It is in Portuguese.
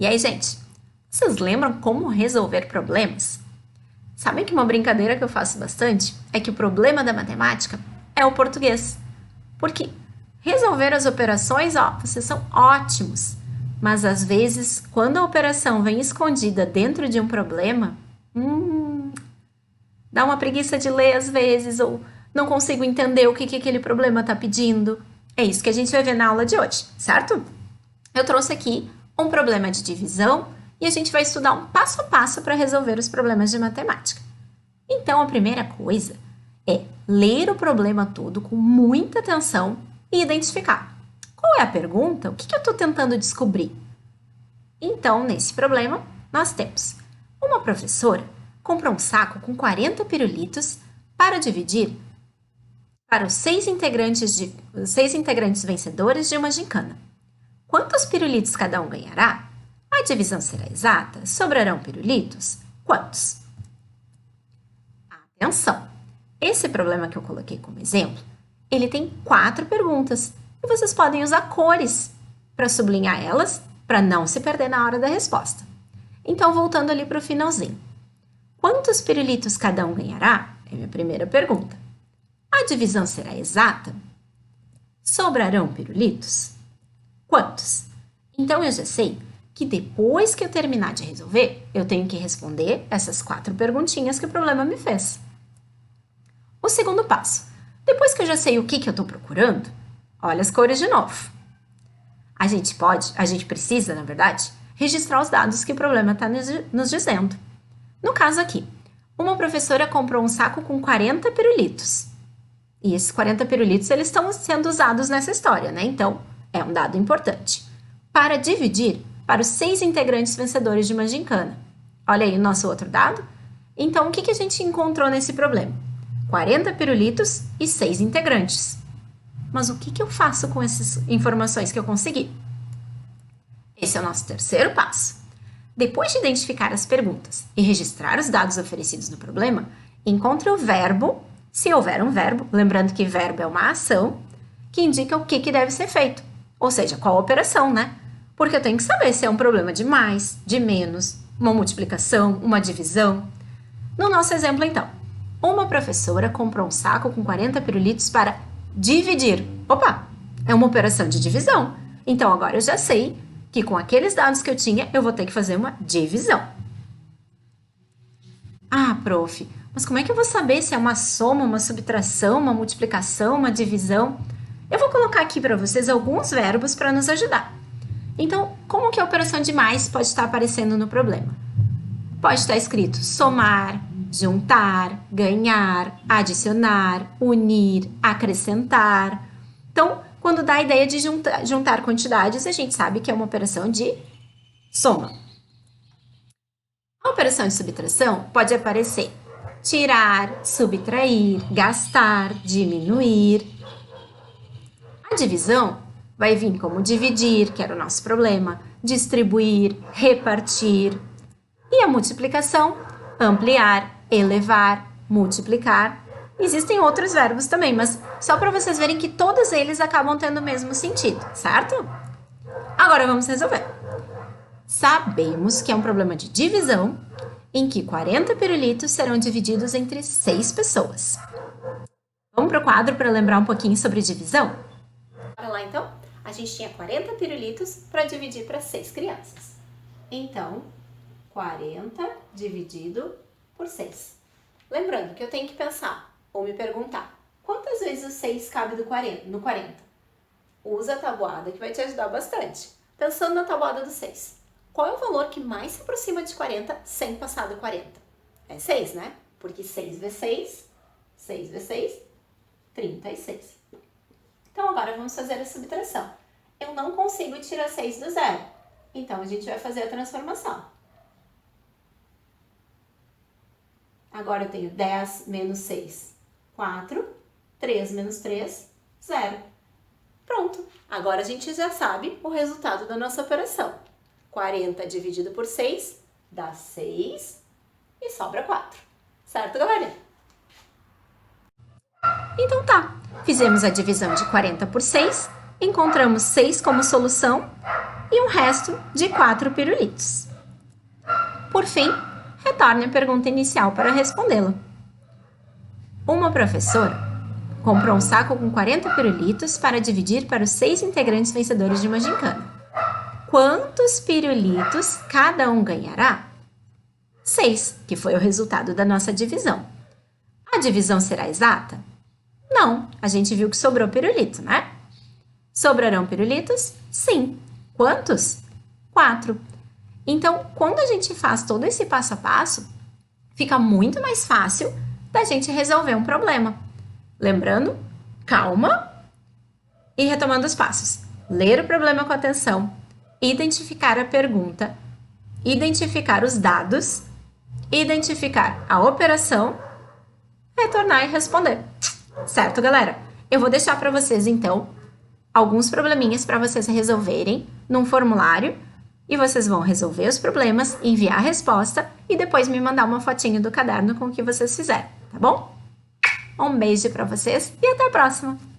E aí, gente, vocês lembram como resolver problemas? Sabem que uma brincadeira que eu faço bastante é que o problema da matemática é o português. Porque resolver as operações, vocês são ótimos. Mas às vezes, quando a operação vem escondida dentro de um problema, dá uma preguiça de ler às vezes, ou não consigo entender o que aquele problema está pedindo. É isso que a gente vai ver na aula de hoje, certo? Eu trouxe aqui um problema de divisão e a gente vai estudar um passo a passo para resolver os problemas de matemática. Então, a primeira coisa é ler o problema todo com muita atenção e identificar qual é a pergunta, o que eu estou tentando descobrir. Então, nesse problema, nós temos uma professora comprou um saco com 40 pirulitos para dividir para os 6 integrantes vencedores de uma gincana. Quantos pirulitos cada um ganhará? A divisão será exata? Sobrarão pirulitos? Quantos? Atenção! Esse problema que eu coloquei como exemplo, ele tem 4 perguntas e vocês podem usar cores para sublinhar elas, para não se perder na hora da resposta. Então, voltando ali para o finalzinho. Quantos pirulitos cada um ganhará? É a minha primeira pergunta. A divisão será exata? Sobrarão pirulitos? Quantos? Então, eu já sei que depois que eu terminar de resolver, eu tenho que responder essas 4 perguntinhas que o problema me fez. O segundo passo. Depois que eu já sei o que eu estou procurando, olha as cores de novo. A gente precisa, na verdade, registrar os dados que o problema está nos dizendo. No caso aqui, uma professora comprou um saco com 40 pirulitos. E esses 40 pirulitos, eles estão sendo usados nessa história, né? Então, é um dado importante. Para dividir para os 6 integrantes vencedores de uma gincana. Olha aí o nosso outro dado. Então, o que a gente encontrou nesse problema? 40 pirulitos e 6 integrantes. Mas o que eu faço com essas informações que eu consegui? Esse é o nosso terceiro passo. Depois de identificar as perguntas e registrar os dados oferecidos no problema, encontre o verbo, se houver um verbo, lembrando que verbo é uma ação, que indica o que deve ser feito, ou seja, qual a operação, né? Porque eu tenho que saber se é um problema de mais, de menos, uma multiplicação, uma divisão. No nosso exemplo, então, uma professora comprou um saco com 40 pirulitos para dividir. Opa, é uma operação de divisão. Então, agora eu já sei que com aqueles dados que eu tinha, eu vou ter que fazer uma divisão. Ah, prof, mas como é que eu vou saber se é uma soma, uma subtração, uma multiplicação, uma divisão? Eu vou colocar aqui para vocês alguns verbos para nos ajudar. Então, como que a operação de mais pode estar aparecendo no problema? Pode estar escrito somar, juntar, ganhar, adicionar, unir, acrescentar. Então, quando dá a ideia de juntar quantidades, a gente sabe que é uma operação de soma. A operação de subtração pode aparecer tirar, subtrair, gastar, diminuir. A divisão vai vir como dividir, que era o nosso problema, distribuir, repartir. E a multiplicação, ampliar, elevar, multiplicar. Existem outros verbos também, mas só para vocês verem que todos eles acabam tendo o mesmo sentido, certo? Agora vamos resolver. Sabemos que é um problema de divisão em que 40 pirulitos serão divididos entre 6 pessoas. Vamos para o quadro para lembrar um pouquinho sobre divisão? Bora lá então? A gente tinha 40 pirulitos para dividir para 6 crianças. Então, 40 dividido por 6. Lembrando que eu tenho que pensar ou me perguntar, quantas vezes o 6 cabe no 40? Usa a tabuada que vai te ajudar bastante. Pensando na tabuada do 6. Qual é o valor que mais se aproxima de 40 sem passar do 40? É 6, né? Porque 6 vezes 6, 36. Então, agora vamos fazer a subtração. Eu não consigo tirar 6 do zero. Então, a gente vai fazer a transformação. Agora eu tenho 10 menos 6, 4. 3 menos 3, 0. Pronto. Agora a gente já sabe o resultado da nossa operação. 40 dividido por 6 dá 6 e sobra 4. Certo, galera? Então tá. Fizemos a divisão de 40 por 6, encontramos 6 como solução e um resto de 4 pirulitos. Por fim, retorne a pergunta inicial para respondê-la. Uma professora comprou um saco com 40 pirulitos para dividir para os 6 integrantes vencedores de uma gincana. Quantos pirulitos cada um ganhará? 6, que foi o resultado da nossa divisão. A divisão será exata? Não, a gente viu que sobrou pirulito, né? Sobrarão pirulitos? Sim. Quantos? 4. Então, quando a gente faz todo esse passo a passo, fica muito mais fácil da gente resolver um problema. Lembrando, calma e retomando os passos. Ler o problema com atenção, identificar a pergunta, identificar os dados, identificar a operação, retornar e responder. Certo, galera? Eu vou deixar para vocês, então, alguns probleminhas para vocês resolverem num formulário e vocês vão resolver os problemas, enviar a resposta e depois me mandar uma fotinho do caderno com o que vocês fizeram, tá bom? Um beijo para vocês e até a próxima!